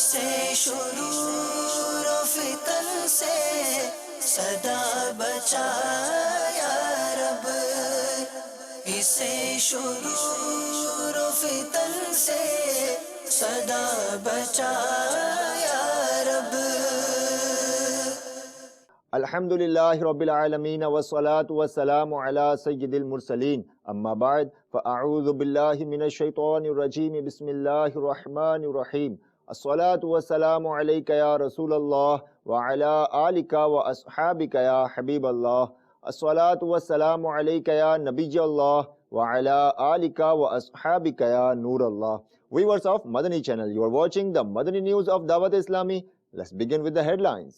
اسے شرور و فتن سے صدا بچا یا رب، اسے شرور و فتن سے صدا بچا یا رب۔ الحمدللہ رب العالمین والصلاة والسلام علی سید المرسلین، اما بعد فاعوذ باللہ من الشیطان الرجیم، بسم اللہ الرحمن الرحیم۔ الصلاة والسلام علیک یا رسول اللہ وعلی آلک واصحابک یا حبیب اللہ۔ الصلاة والسلام علیک یا نبی اللہ وعلی آلک واصحابک یا نور اللہ۔ Viewers of Madani channel, you are watching the Madani news of Dawat Islami. Let's begin with the headlines.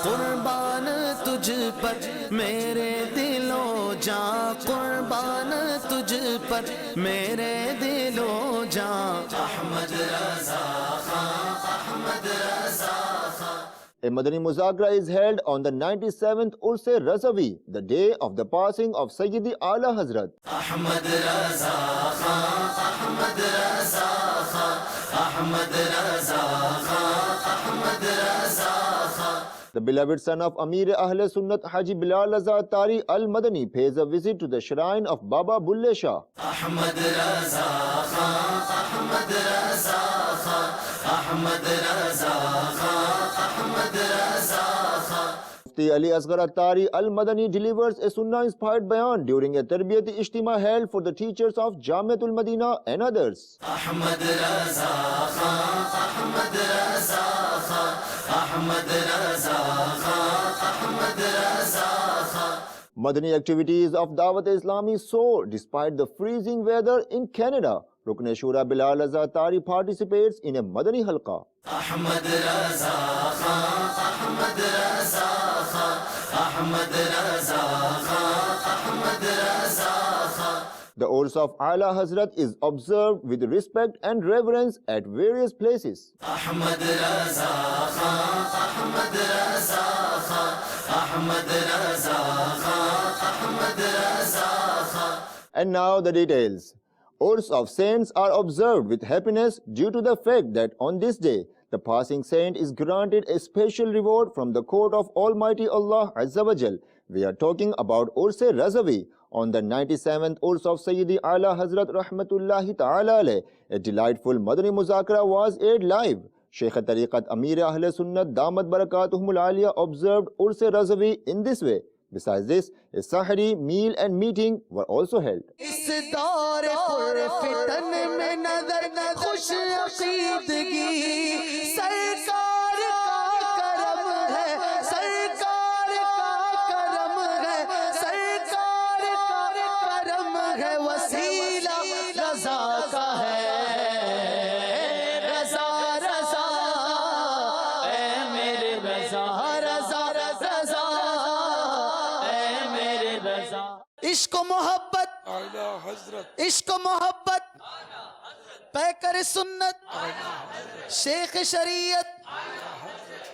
قربان تجھ پر میرے دل و جاں، قربان تجھ پر میرے دل و جاں، Ahmad Raza Khan, Ahmad Raza Khan. A Madani Muzakara is held on the 97th Urs Razavi, the day of the passing of Sayyidi Ala Hazrat Ahmad Raza Khan, Ahmad Raza Khan, Ahmad Raza Khan, Ahmad Raza Khan. The beloved son of Amir Ahl Sunnat Haji Bilal Raza Tari Al-Madani pays a visit to the shrine of Baba Bulle Shah. Ahmad Raza Khan, Ahmad Raza Khan, Ahmad Raza Khan, Ahmad Raza Khan. Mufti Ali Asghar Attari Al-Madani delivers a Sunnah-inspired bayan during a Tarbiyati Ijtima held for the teachers of Jamiatul Madina and others. Ahmad Raza Khan, Ahmad Raza Khan, Ahmad Raza Khan, Ahmad Raza Khan. Madani activities of Dawat Islami soar despite the freezing weather in Canada. Rukn Shura Bilal Raza Tari participates in a Madani halqa. Ahmad Raza Khan, Ahmad Raza Khan, Ahmad Raza Khan, Ahmad Raza Khan. The Urs of Ala Hazrat is observed with respect and reverence at various places. Ahmad Raza Khan, Ahmad Raza Khan, Ahmad Raza Khan, Ahmad Raza Khan. And now the details. Urs of saints are observed with happiness due to the fact that on this day, the passing saint is granted a special reward from the court of Almighty Allah Azza wa Jal. We are talking about Urs Razavi. On the 97th Urs of Sayyidi Ala Hazrat Rahmatullahi Ta'ala alayh, a delightful Madani Muzakara was aired live. Shaykh Tariqat Amir Ahl Sunnat Damat Barakatuhumul Aliyah observed Urs Razavi in this way. Besides this, a sahari, meal and meeting were also held. اس دور پر فتن میں نظر خوش عقیدگی، سرکار کا کرم ہے، سرکار کا کرم ہے، سرکار کا کرم ہے، وسیلہ رضا کا ہے، رضا رضا اے میرے رضا، رضا رضا اے میرے رضا۔ عشق و محبت، عشق و محبت، پیکر سنت، شیخ شریعت،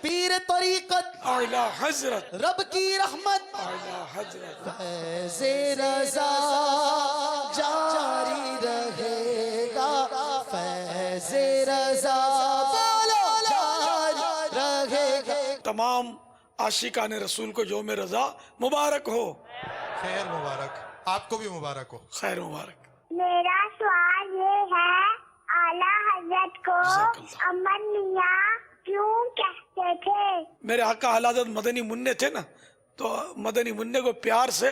پیر طریقت، اعلیٰ حضرت، رب کی رحمت، اعلیٰ حضرت، فیض رضا جاری رہے گا، فیض رضا جاری رہے گا۔ تمام عاشقان رسول کو یوم رضا مبارک ہو، خیر مبارک، آپ کو بھی مبارک ہو۔ خیر مبارک۔ میرا سوال یہ ہے، اعلیٰ حضرت کو جزاک اللہ۔ امن میاں کیوں کہتے تھے؟ میرے آقا اعلیٰ حضرت مدنی منع تھے نا، تو مدنی منع کو پیار سے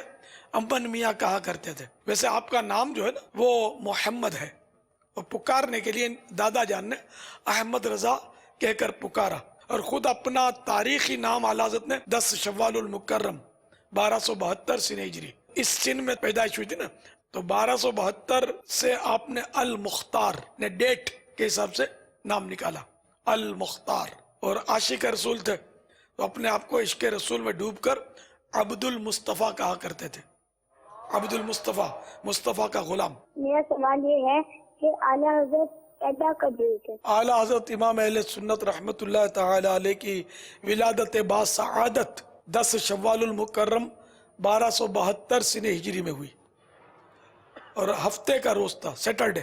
امن میاں کہا کرتے تھے۔ ویسے آپ کا نام جو ہے نا وہ محمد ہے، اور پکارنے کے لیے دادا جان نے احمد رضا کہہ کر پکارا، اور خود اپنا تاریخی نام اعلیٰ حضرت نے 10 شوال المکرم 1272 سن ہجری اس سن میں پیدائش ہوئی تھی نا، تو 1272 سے آپ نے المختار نے ڈیٹ کے حساب سے نام نکالا، المختار۔ اور عاشق رسول تھے تو اپنے آپ کو عشق رسول میں ڈوب کر عبد المصطفیٰ کہا کرتے تھے، عبد المصطفیٰ، مصطفیٰ کا غلام۔ میرا سوال یہ ہے کہ اعلیٰ حضرت پیدا کب ہوئے تھے؟ اعلیٰ حضرت امام اہل سنت رحمت اللہ تعالی علیہ کی ولادت با سعادت 10 شوال المکرم 1272 سن ہجری میں ہوئی۔ اور ہفتے کا روز تھا سیٹرڈے.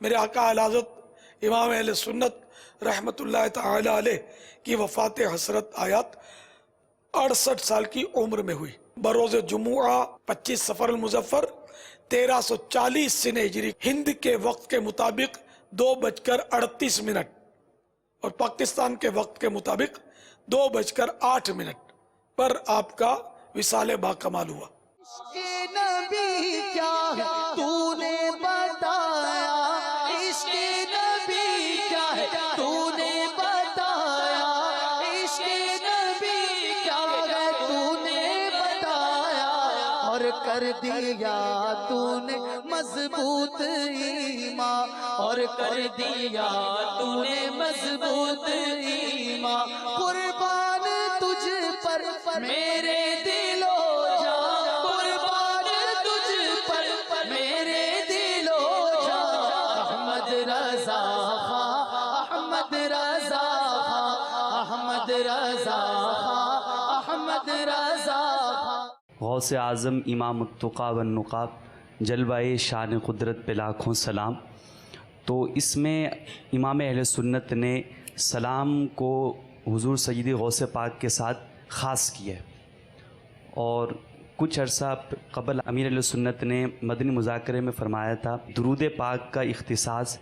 میرے آقا اعلی حضرت امام اہل سنت رحمت اللہ تعالی علیہ کی وفات حسرت آیات 68 سال کی عمر میں ہوئی. بروز جمعہ 25 سفر المظفر 1340 سن ہجری ہند کے وقت کے مطابق 2:38 اور پاکستان کے وقت کے مطابق 2:08 پر آپ کا وصال با کمال ہوا. عشق نبی کیا ہے تو نے بتایا، عشق نبی کیا ہے تو نے بتایا، عشق نبی کیا ہے تو نے بتایا، اور کر دیا تو نے مضبوط ایمان، اور کر دیا تو نے مضبوط ایمان. قربان تجھ پر میرے دل و جان، قربان تجھ پر میرے دل و جان. احمد رضا خان، احمد رضا خان، احمد رضا خان، احمد رضا خان. غوث اعظم امام التقیٰ والنقاب، جلوہ شان قدرت پہ لاکھوں سلام. تو اس میں امام اہل سنت نے سلام کو حضور سیدی غوث پاک کے ساتھ خاص کیا ہے. اور کچھ عرصہ قبل امیر اہل سنت نے مدنی مذاکرے میں فرمایا تھا درود پاک کا اختصاص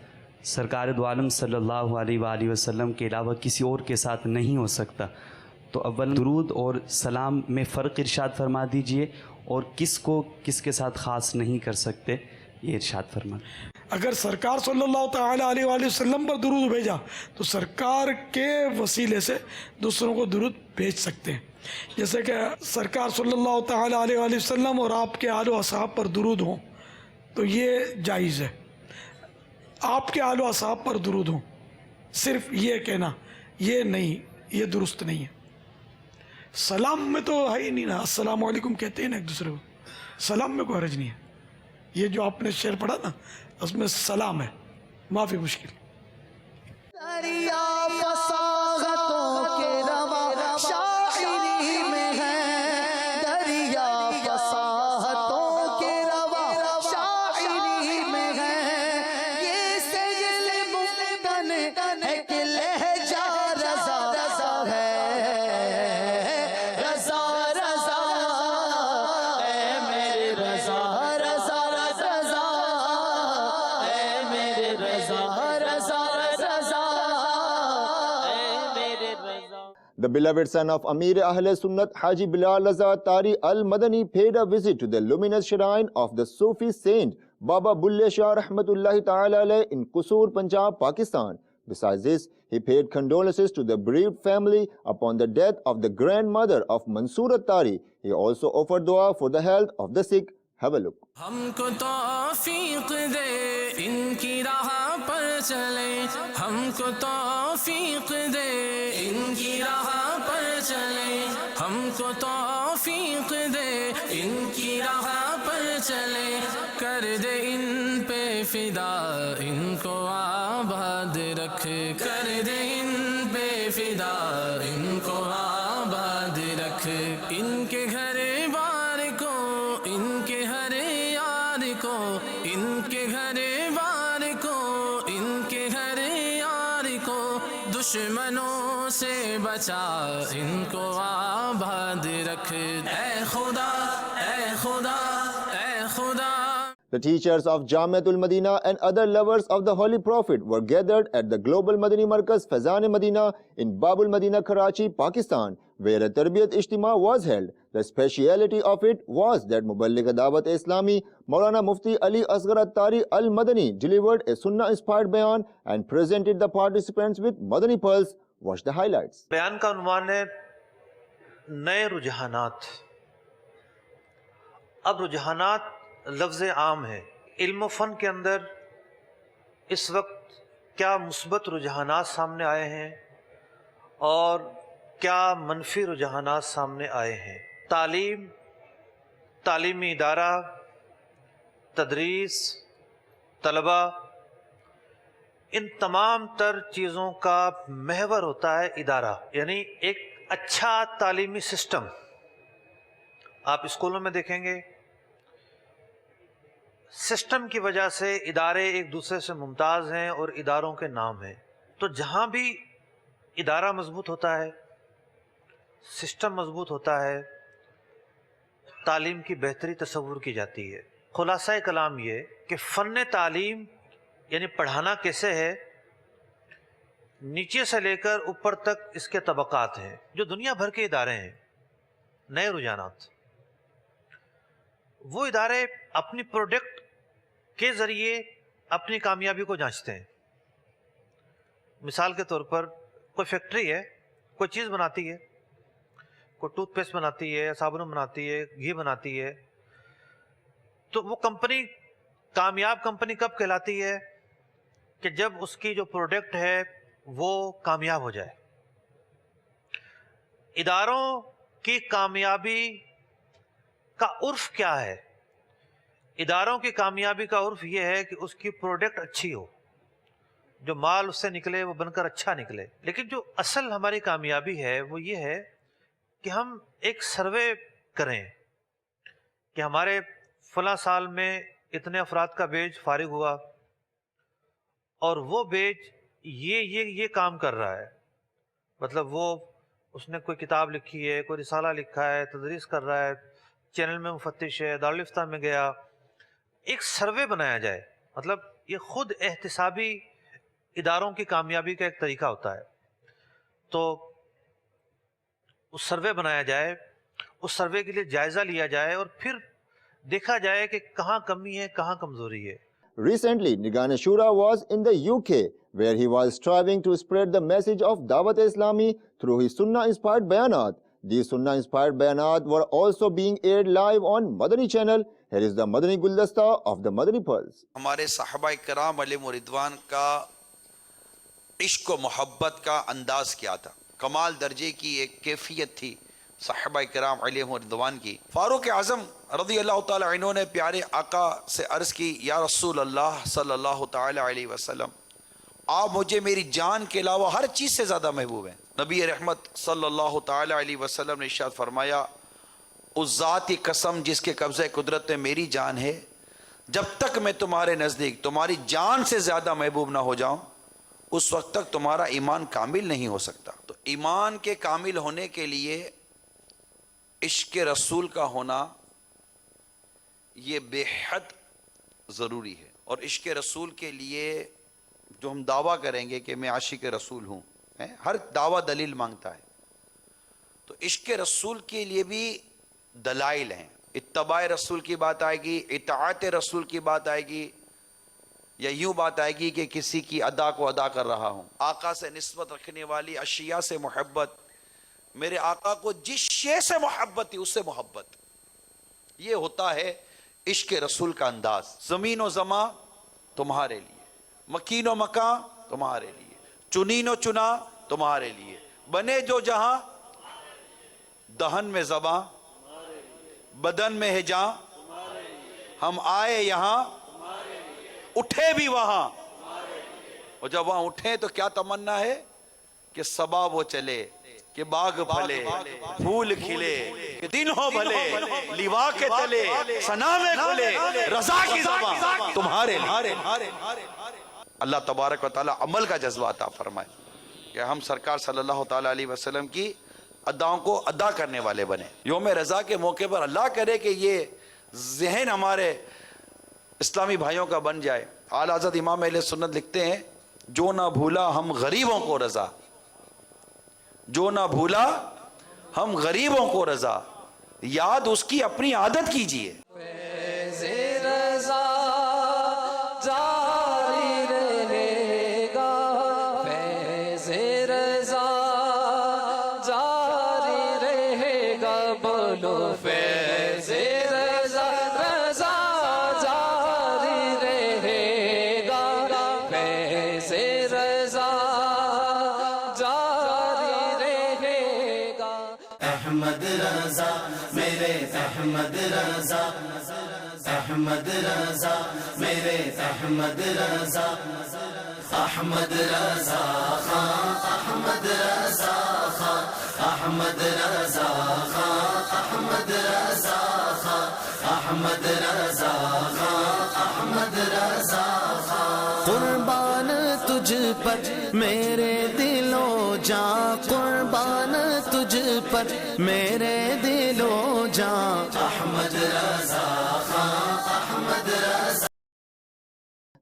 سرکار دو عالم صلی اللہ علیہ وآلہ وسلم کے علاوہ کسی اور کے ساتھ نہیں ہو سکتا. تو اول درود اور سلام میں فرق ارشاد فرما دیجئے، اور کس کو کس کے ساتھ خاص نہیں کر سکتے یہ ارشاد فرما. اگر سرکار صلی اللہ تعالی علیہ وآلہ وسلم پر درود بھیجا تو سرکار کے وسیلے سے دوسروں کو درود بھیج سکتے ہیں. جیسے کہ سرکار صلی اللہ تعالی علیہ وآلہ وسلم اور آپ کے آل و اصحاب پر درود ہوں تو یہ جائز ہے. آپ کے آل و اصحاب پر درود ہوں، صرف یہ کہنا یہ نہیں، یہ درست نہیں ہے. سلام میں تو ہے ہی نہیں نا، السلام علیکم کہتے ہیں نا ایک دوسرے کو، سلام میں کوئی حرج نہیں ہے. یہ جو آپ نے شعر پڑھا نا اس میں سلام ہے، معافی مشکل. دریا فصاحتوں کے رواں شاعری میں ہے، دریا فصاحتوں کے رواں شاعری میں ہے. یہ سجل ممتن ہے کہ لہجہ رضا رضا ہے، رضا رضا اے میرے رضا رضا رضا اے میرے رضا رضا رضا اے میرے رضا. The beloved son of Amir Ahl Sunnat Haji Bilal Raza Tari Al-Madani paid a visit to the luminous shrine of the Sufi saint Baba Bulle Shah Rahmatullahi Ta'ala Alayh in Qusur, Punjab, Pakistan. Besides this, he paid condolences to the bereaved family upon the death of the grandmother of Mansurat Tari. He also offered dua for the health of the sick. Have a look. ہم کو توفیق دے ان کی راہ پر چلے، ہم کو توفیق دے ان کی راہ پر چلے، ہم کو توفیق دے ان کی راہ پر چلے، کر دے ان پہ فدا ان کو آباد رکھ، کر دے ان پہ فدا ان کو آباد رکھ. ان کے گھر بار کو، ان کے ہر یار کو، ان کے گھر بار کو، ان کے گھر یار کو، دشمنوں سے بچا ان کو آباد رکھ. اے خدا اے خدا اے خدا. The teachers of Jamiatul Madina and other lovers of the Holy Prophet were gathered at the Global Madani Markaz Faizan Madina in Babul Madina, Karachi, Pakistan, where a Tarbiyat Ijtima was held. The speciality of it was that Muballigh Dawat Islami Maulana Mufti Ali Asghar Attari Al-Madani delivered a Sunnah-inspired bayan and presented the participants with Madani pearls. Watch the highlights. بیان کا عنوان ہے نئے رجحانات. اب رجحانات لفظ عام ہے. علم و فن کے اندر اس وقت کیا مثبت رجحانات سامنے آئے ہیں اور کیا منفی رجحانات سامنے آئے ہیں. تعلیم، تعلیمی ادارہ، تدریس، طلبہ، ان تمام تر چیزوں کا محور ہوتا ہے ادارہ، یعنی ایک اچھا تعلیمی سسٹم آپ اسکولوں میں دیکھیں گے سسٹم کی وجہ سے ادارے ایک دوسرے سے ممتاز ہیں اور اداروں کے نام ہیں. تو جہاں بھی ادارہ مضبوط ہوتا ہے، سسٹم مضبوط ہوتا ہے، تعلیم کی بہتری تصور کی جاتی ہے. خلاصہ کلام یہ کہ فن تعلیم یعنی پڑھانا کیسے ہے، نیچے سے لے کر اوپر تک اس کے طبقات ہیں. جو دنیا بھر کے ادارے ہیں، نئے رجحانات، وہ ادارے اپنی پروڈکٹ کے ذریعے اپنی کامیابی کو جانچتے ہیں. مثال کے طور پر کوئی فیکٹری ہے، کوئی چیز بناتی ہے، کوئی ٹوتھ پیسٹ بناتی ہے، صابن بناتی ہے، گھی بناتی ہے، تو وہ کمپنی کامیاب کمپنی کب کہلاتی ہے؟ کہ جب اس کی جو پروڈکٹ ہے وہ کامیاب ہو جائے. اداروں کی کامیابی کا عرف کیا ہے؟ اداروں کی کامیابی کا عرف یہ ہے کہ اس کی پروڈکٹ اچھی ہو، جو مال اس سے نکلے وہ بن کر اچھا نکلے. لیکن جو اصل ہماری کامیابی ہے وہ یہ ہے کہ ہم ایک سروے کریں کہ ہمارے فلاں سال میں اتنے افراد کا بیچ فارغ ہوا اور وہ بیچ یہ کام کر رہا ہے. مطلب وہ اس نے کوئی کتاب لکھی ہے، کوئی رسالہ لکھا ہے، تدریس کر رہا ہے، چینل میں مفتش ہے، دارالفتہ میں گیا. ایک سروے بنایا جائے. مطلب یہ خود احتسابی اداروں کی کامیابی کا ایک طریقہ ہوتا ہے. تو اس سروے بنایا جائے، اس سروے کے لیے جائزہ لیا جائے اور پھر دیکھا جائے کہ کہاں کمی ہے، کہاں کمزوری ہے. Recently, Nigahn Shura was in the UK, where he was striving to spread the message of Dawat Islami through his Sunnah-inspired bayanat. These Sunnah-inspired bayanat were also being aired live on Madani channel. Here is the Madani Guldasta of the Madani Pulse. ہمارے صحابہ کرام علیہم رضوان کا عشق و محبت کا انداز کیا تھا. کمال درجے کی ایک کیفیت تھی صحابہ کرام علیہم رضوان کی. فاروق اعظم رضی اللہ تعالی عنہ نے پیارے آقا سے عرض کی، یا رسول اللہ صلی اللہ تعالی علیہ وسلم، آپ مجھے میری جان کے علاوہ ہر چیز سے زیادہ محبوب ہیں. نبی رحمت صلی اللہ تعالی علیہ وسلم نے ارشاد فرمایا، اس ذات کی قسم جس کے قبضہ قدرت میں میری جان ہے، جب تک میں تمہارے نزدیک تمہاری جان سے زیادہ محبوب نہ ہو جاؤں اس وقت تک تمہارا ایمان کامل نہیں ہو سکتا. تو ایمان کے کامل ہونے کے لیے عشق رسول کا ہونا یہ بے حد ضروری ہے. اور عشق رسول کے لیے جو ہم دعویٰ کریں گے کہ میں عاشق رسول ہوں، ہر دعویٰ دلیل مانگتا ہے، تو عشق رسول کے لیے بھی دلائل ہیں. اتباع رسول کی بات آئے گی، اطاعت رسول کی بات آئے گی، یا یوں بات آئے گی کہ کسی کی ادا کو ادا کر رہا ہوں. آقا سے نسبت رکھنے والی اشیاء سے محبت، میرے آقا کو جس شے سے محبت تھی اس سے محبت، یہ ہوتا ہے عشق رسول کا انداز. زمین و زماں تمہارے لیے، مکین و مکان تمہارے لیے، چنین و چنا تمہارے لیے، بنے جو جہاں، دہن میں زباں، بدن میں ہے جاں، ہم آئے یہاں اٹھے بھی وہاں. اور جب وہاں اٹھیں تو کیا تمنا ہے کہ صبا وہ چلے، کہ باغ پھلے، پھول کھلے، کہ دن ہو بھلے، لیوا کے تلے ثنا میں کھلے، رضا کی زبان تمہارے لیے. اللہ تبارک و تعالی عمل کا جذبہ عطا فرمائے کہ ہم سرکار صلی اللہ تعالی علیہ وسلم کی اداؤں کو ادا کرنے والے بنے. یوم رضا کے موقع پر اللہ کرے کہ یہ ذہن ہمارے اسلامی بھائیوں کا بن جائے. اعلیٰ حضرت امام اہل سنت لکھتے ہیں، جو نہ بھولا ہم غریبوں کو رضا، جو نہ بھولا ہم غریبوں کو رضا، یاد اس کی اپنی عادت کیجئے. احمد رضا میرے احمد رضا، احمد رضا میرے احمد رضا، احمد رضا خان، احمد رضا خان، احمد رضا خان. احمد رضا خان احمد رضا خان احمد رضا خان قربان تجھ پر میرے دل و جاں قربان تجھ پر میرے دل و جاں Ahmad Raza Khan Ahmad Raza.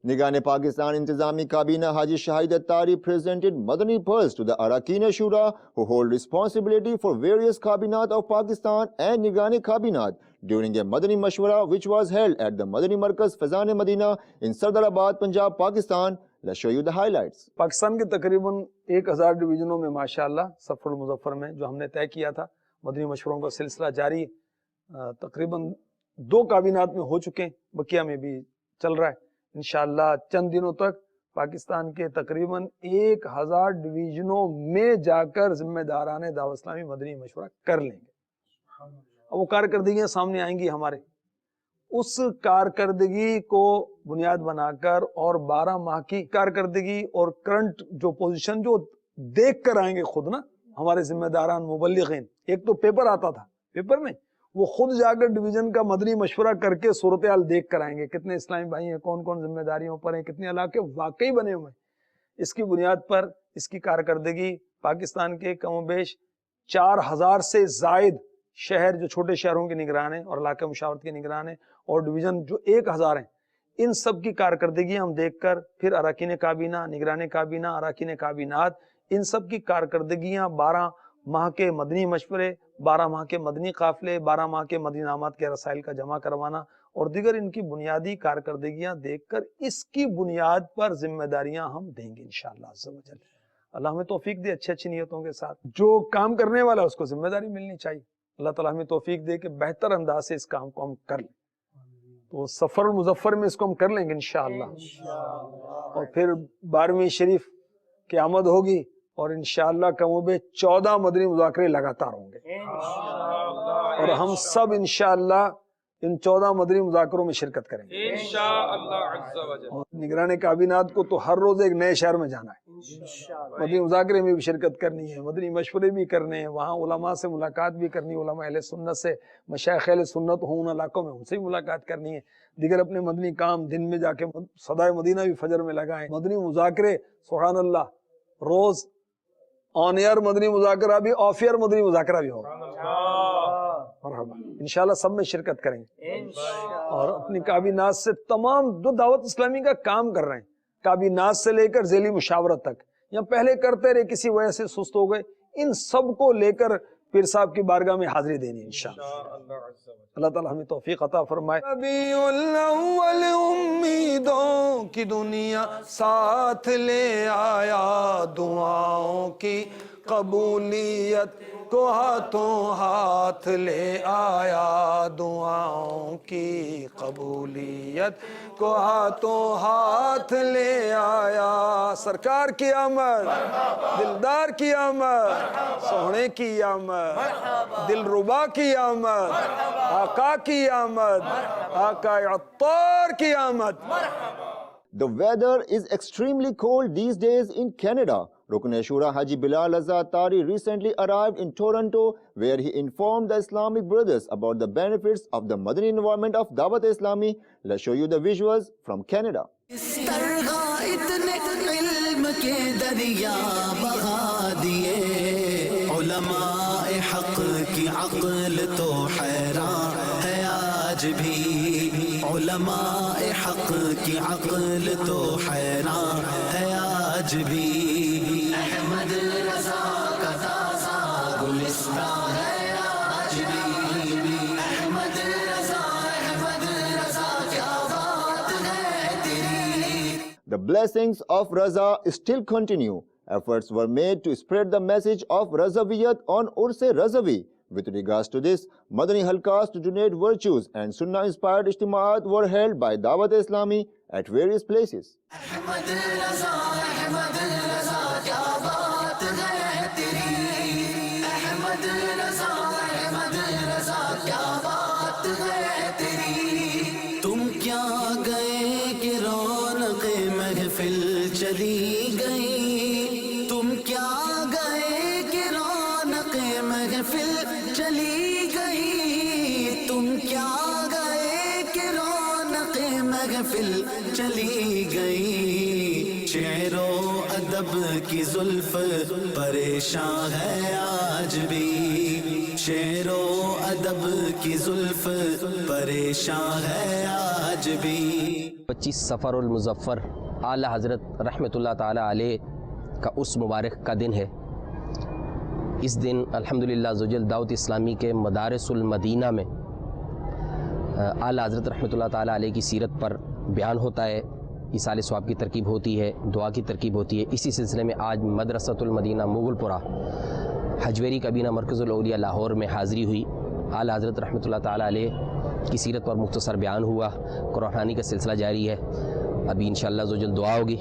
Nigan Pakistan Intizami Kabina Haji Shahid Attari presented Madani Pearls to the Arakin Shura, who hold responsibility for various Kabinat of Pakistan and Nigan Kabinat during a Madani Mashwara which was held at the Madani Markaz Fazan Madina in Sardarabad, Punjab, Pakistan. Let's show you the highlights. Pakistan کے تقریباً 1000 ڈویژنوں میں ماشاءاللہ سفر المظفر میں جو ہم نے طے کیا تھا مدنی مشوروں کا سلسلہ جاری تقریباً 2 کابینات میں ہو چکے ہیں, بقیہ میں بھی چل رہا ہے. انشاءاللہ چند دنوں تک پاکستان کے تقریباً 1000 ڈویژنوں میں جا کر ذمہ داران دعوت اسلامی مدنی مشورہ کر لیں گے. اب وہ کارکردگیاں سامنے آئیں گی ہمارے, اس کارکردگی کو بنیاد بنا کر اور 12 ماہ کی کارکردگی اور کرنٹ جو پوزیشن جو دیکھ کر آئیں گے خود نا ہمارے ذمہ داران مبلغین. ایک تو پیپر آتا تھا, پیپر میں وہ خود جا کر ڈویژن کا مدنی مشورہ کر کے صورتحال دیکھ کر آئیں گے, کتنے اسلامی بھائی ہیں, کون کون ذمہ داریوں پر ہیں, کتنے علاقے واقعی بنے ہوئے ہیں. اس کی بنیاد پر اس کی کارکردگی پاکستان کے کم و بیش 4000 سے زائد شہر جو چھوٹے شہروں کے نگران ہیں اور علاقہ مشاورت کے نگران ہیں اور ڈویژن جو 1000 ہیں, ان سب کی کارکردگی ہم دیکھ کر پھر اراکین کابینہ, نگران کابینہ, اراکین کابینات, ان سب کی کارکردگیاں 12 ماہ کے مدنی مشورے, 12 ماہ کے مدنی قافلے, 12 ماہ کے مدنی انعامات کے رسائل کا جمع کروانا اور دیگر ان کی بنیادی کارکردگیاں دیکھ کر اس کی بنیاد پر ذمہ داریاں ہم دیں گے انشاءاللہ عز و جل. اللہ ہمیں توفیق دے اچھی نیتوں کے ساتھ, جو کام کرنے والا اس کو ذمہ داری ملنی چاہیے. اللہ تعالیٰ ہمیں توفیق دے کہ بہتر انداز سے اس کام کو ہم کر لیں. تو سفر المظفر میں اس کو ہم کر لیں گے انشاءاللہ, اور پھر 12ویں شریف کی آمد ہوگی اور انشاءاللہ کم و بیش 14 مدنی مذاکرے لگاتار ہوں گے اور ہم سب انشاءاللہ ان 14 مدنی مذاکروں میں شرکت کریں گے اور نگران کابینات کو تو ہر روز ایک نئے شہر میں جانا ہے, مدنی مذاکرے میں بھی شرکت کرنی ہے, مدنی مشورے بھی کرنے ہیں, وہاں علماء سے ملاقات بھی کرنی ہے, علماء اہل سنت سے, مشایخ اہل سنت ہوں ان علاقوں میں ان سے بھی ملاقات کرنی ہے. دیگر اپنے مدنی کام دن میں جا کے صدائے مدینہ بھی فجر میں لگائیں. مدنی مذاکرے سبحان اللہ روز آن ایئر مدنی مذاکرہ بھی, آف ایئر مدنی مذاکرہ بھی ہوگا. مرحبا انشاءاللہ سب میں شرکت کریں گے اور اپنی کابینات سے تمام جو دعوت اسلامی کا کام کر رہے ہیں, کابینات سے لے کر ذیلی مشاورت تک یا پہلے کرتے رہے کسی وجہ سے سست ہو گئے, ان سب کو لے کر پیر صاحب کی بارگاہ میں حاضری دینی انشاءاللہ. اللہ تعالی ہمیں توفیق عطا فرمائے. ربیع الاول امیدوں کی دنیا ساتھ لے آیا, دعاؤں کی قبولیت کو ہاتھوں ہاتھ لے آیا, دعاؤں کی قبولیت کو ہاتھوں ہاتھ لے آیا. سرکار کی آمد, دلدار کی آمد, سونے کی آمد, دل ربا کی آمد, آقا کی آمد, آقا عطار کی آمد. The weather is extremely cold these days in Canada. Rukn Shura Haji Bilal Raza Attari recently arrived in Toronto, where he informed the Islamic brothers about the benefits of the Madani environment of Dawat Islami. Let's show you the visuals from Canada. علماء حق کی عقل تو حیران ہے آج بھی. احمد رضا کا تازہ گلستان ہے آج بھی. احمد رضا کیا بات ہے تیری. The blessings of Raza still continue. Efforts were made to spread the message of Razaviyat on Urse Razavi. With regards to this, Madani Halkas to donate virtues and Sunnah-inspired ijtimaat were held by Dawat Islami at various places. Ahmad Raza کیا بات ہے تیری. احمد رضا کیا بات ہے تیری. تم کیا گئے کہ رونق محفل چلی گئی. تم کیا گئے کہ رونق محفل چلی گئی. تم کیا گئے کہ رونق محفل چلی گئی. شعر و ادب کی زلف پریشان ہے آج بھی. شعر و ادب کی زلف پریشان ہے آج بھی. 25 صفر المظفر اعلیٰ حضرت رحمۃ اللہ تعالیٰ علیہ کا اس مبارک کا دن ہے. اس دن الحمدللہ عزوجل دعوت اسلامی کے مدارس المدینہ میں اعلیٰ حضرت رحمۃ اللہ تعالیٰ علیہ کی سیرت پر بیان ہوتا ہے، ایصال ثواب کی ترکیب ہوتی ہے، دعا کی ترکیب ہوتی ہے. اسی سلسلے میں آج مدرسۃ المدینہ مغل پورہ حجویری کابینہ مرکز الاولیاء لاہور میں حاضری ہوئی. اعلیٰ حضرت رحمۃ اللہ تعالیٰ علیہ کی سیرت پر مختصر بیان ہوا. قرآن خوانی کا سلسلہ جاری ہے. ابھی انشاءاللہ عزوجل دعا ہوگی.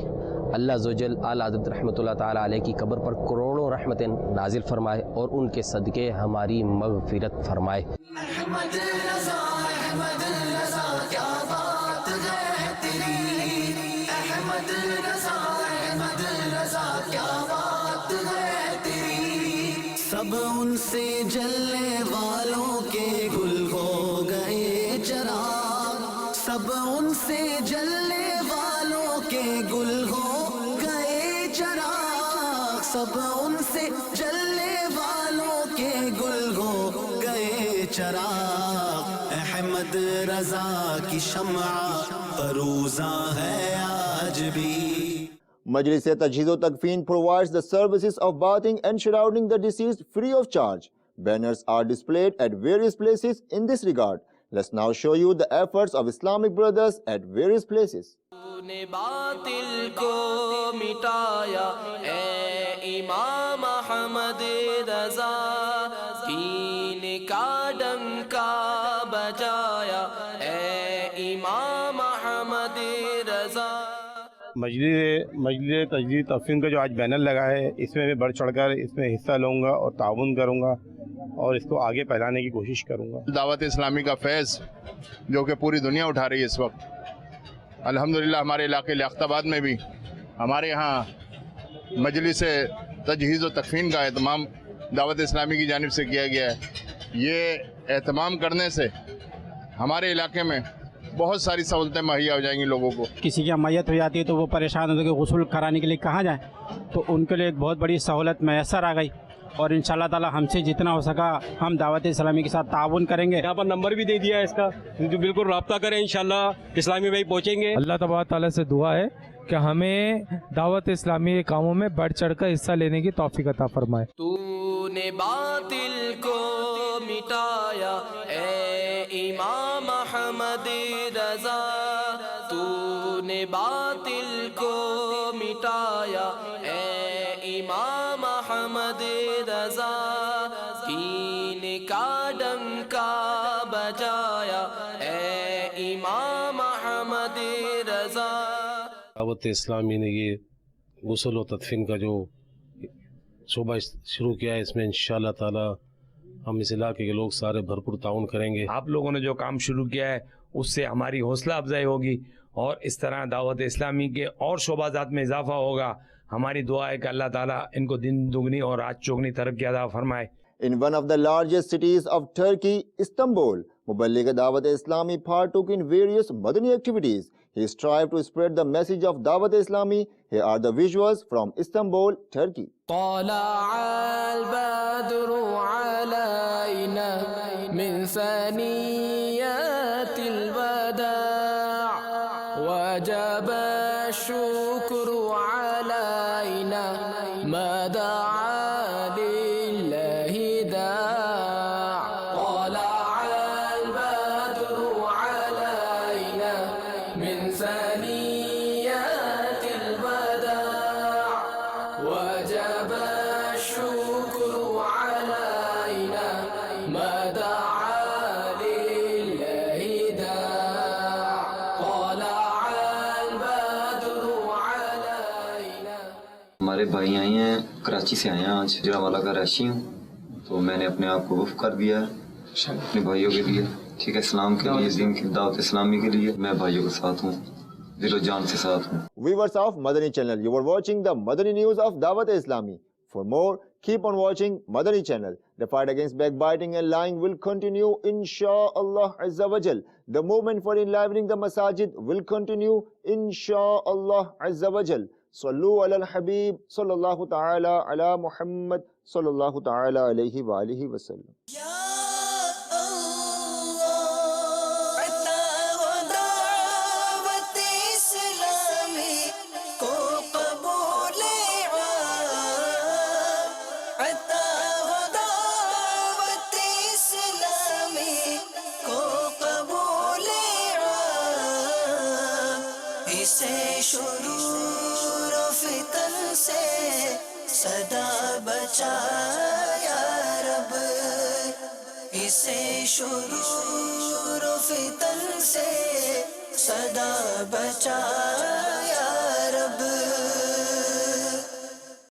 اللہ عزوجل اعلیٰ حضرت رحمۃ اللہ تعالیٰ علیہ کی قبر پر کروڑوں رحمتیں نازل فرمائے اور ان کے صدقے ہماری مغفرت فرمائے. احمد رضا کیا بات ہے تیری. احمد رضا کیا بات ہے تیری. سب ان سے جلنے والوں کے گل ہو گئے چراغ. سب ان سے جلنے والوں کے گل ہو گئے چراغ. سب ان سے جلنے والوں کے گل ہو گئے چراغ. احمد رضا کی شمع پروزاں ہے آج بھی. Majlis Tajheez o Takfeen provides the services of bathing and shrouding the deceased free of charge. Banners are displayed at various places in this regard. Let's now show you the efforts of Islamic brothers at various places. نے باطل کو مٹایا اے امام احمد رضا. دین کا ڈنکا بجایا اے امام احمد رضا. مجلس تجدید تقسیم کا جو آج بینر لگا ہے، اس میں بڑھ چڑھ کر اس میں حصہ لوں گا اور تعاون کروں گا اور اس کو آگے پھیلانے کی کوشش کروں گا. دعوت اسلامی کا فیض جو کہ پوری دنیا اٹھا رہی ہے اس وقت، الحمدللہ ہمارے علاقے لیاقت آباد میں بھی ہمارے یہاں مجلس تجہیز و تکفین کا اہتمام دعوت اسلامی کی جانب سے کیا گیا ہے. یہ اہتمام کرنے سے ہمارے علاقے میں بہت ساری سہولتیں مہیا ہو جائیں گی لوگوں کو. کسی کی میت ہو جاتی ہے تو وہ پریشان ہوتے کہ غسل کرانے کے لیے کہاں جائیں، تو ان کے لیے ایک بہت بڑی سہولت میسر آ گئی. اور انشاءاللہ تعالی ہم سے جتنا ہو سکا ہم دعوت اسلامی کے ساتھ تعاون کریں گے. یہاں پر نمبر بھی دے دیا ہے اس کا، جو بالکل رابطہ کریں، انشاءاللہ اسلامی بھائی پہنچیں گے. اللہ تبارک تعالیٰ سے دعا ہے کہ ہمیں دعوت اسلامی کے کاموں میں بڑھ چڑھ کر حصہ لینے کی توفیق عطا فرمائے. تو نے باطل کو مٹایا اے امام احمد رضا. تو نے باطل کو مٹایا اے امام احمد رضا. دین کا ڈنکا بجایا اے امام احمد رضا. دعوت اسلامی نے یہ غسل و تدفین کا جو شعبہ شروع کیا ہے، اس میں انشاءاللہ تعالی ہم اس علاقے کے لوگ سارے بھرپور تعاون کریں گے. آپ لوگوں نے جو کام شروع کیا ہے اس سے ہماری حوصلہ افزائی ہوگی اور اس طرح دعوت اسلامی کے اور شعبہ جات میں اضافہ ہوگا. ہماری دعا ہے کہ اللہ تعالیٰ ان کو دن دگنی اور رات چوگنی ترقی عطا فرمائے. In one of the largest cities of Turkey, Istanbul, Muballigh Dawat Islami partook in various Madani activities. He strived to spread the message of Dawat Islami. Here are the visuals from Istanbul, Turkey. طلع البدر علينا من ثنيات الوداع وجب الشكر علينا ما دعا لله داع. طلع البدر علينا من ثنيات الوداع وجب الشكر علينا ما دعا لله داع. طلع البدر علينا. ہمارے بھائی آئے ہیں کراچی سے، آئے ہیں آج. جڑاوالا کا رہائشی ہوں، تو میں نے اپنے آپ کو وقف کر دیا ہے اپنے بھائیوں کے لیے. ٹھیک ہے، اسلام کے لیے، دین کی دعوت اسلامی کے لیے میں بھائیوں کے ساتھ ہوں، دل و جان سے ساتھ ہوں. Viewers of Madani channel, you are watching the Madani news of Dawat Islami. For more, Keep on watching Madani channel. The fight against backbiting and lying will continue insha'Allah Azza wa Jal. The movement for enlivening the masajid will continue insha'Allah Azza wa Jal. Sallu ala al-Habib sallallahu ta'ala ala Muhammad sallallahu ta'ala alayhi wa alihi wa sallam. شرور و فتن سے صدا بچا یا رب، اسے شرور و فتن سے صدا بچا